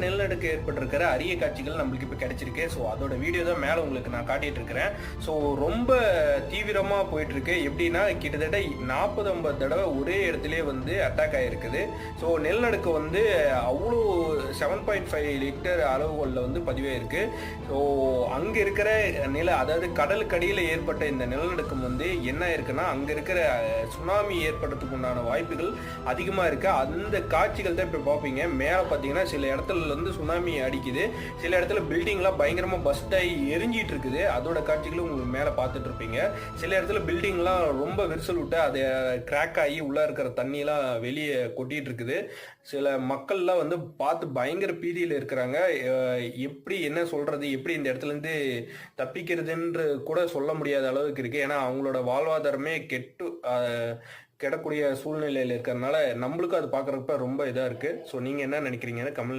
நிலநடுக்கம் ஏற்பட்டிருக்கிற அரிய காட்சிகள் நம்மளுக்கு இப்போ கிடைச்சிருக்கு. ஸோ அதோட வீடியோ தான் மேலே உங்களுக்கு நான் காட்டிட்டு இருக்கிறேன். ஸோ ரொம்ப தீவிரமாக போயிட்டு இருக்கு. எப்படின்னா கிட்டத்தட்ட 40-50 தடவை ஒரே இடத்துல வந்து அட்டாக் ஆகிருக்குது. ஸோ நிலநடுக்கம் வந்து அவ்வளோ 7.5 லிட்டர் அளவுகளில் வந்து பதிவாயிருக்கு. ஸோ அங்கே இருக்கிற அதாவது கடலுக்கடியில் ஏற்பட்ட இந்த நிலநடுக்கம் வந்து என்ன இருக்குன்னா, அங்கே இருக்கிற சுனாமி ஏற்படுறதுக்கு உண்டான வாய்ப்புகள் அதிகமாக இருக்குது. அந்த காட்சிகள் தான் இப்போ பார்ப்பீங்க. மேலே பார்த்தீங்கன்னா சில இடத்துல வந்து சுனாமி அடிக்குது, சில இடத்துல பில்டிங்லாம் பயங்கரமாக பஸ்ட் ஆகி எரிஞ்சிட்டு இருக்குது. அதோட காட்சிகளும் உங்களுக்கு மேலே பார்த்துட்டு இருப்பீங்க. சில இடத்துல பில்டிங்லாம் ரொம்ப விரிசல் விட்டு அதை கிராக் ஆகி உள்ளே இருக்கிற தண்ணியெல்லாம் வெளியே கொட்டிட்டு இருக்குது. சில மக்கள்லாம் வந்து பார்த்து பயங்கர பீதியில் இருக்கிறாங்க. எப்படி என்ன சொல்கிறது, எப்படி இந்த இடத்துலேருந்து தப்பிக்கிறதுன்ற கூட சொல்ல முடியாத அளவுக்கு இருக்குது. ஏன்னா அவங்களோட வாழ்வாதாரமே கெடக்கூடிய சூழ்நிலையில் இருக்கிறதுனால நம்மளுக்கும் அது பார்க்குறப்ப ரொம்ப இதாக இருக்குது. ஸோ நீங்கள் என்ன நினைக்கிறீங்கன்னு கமெண்ட்ல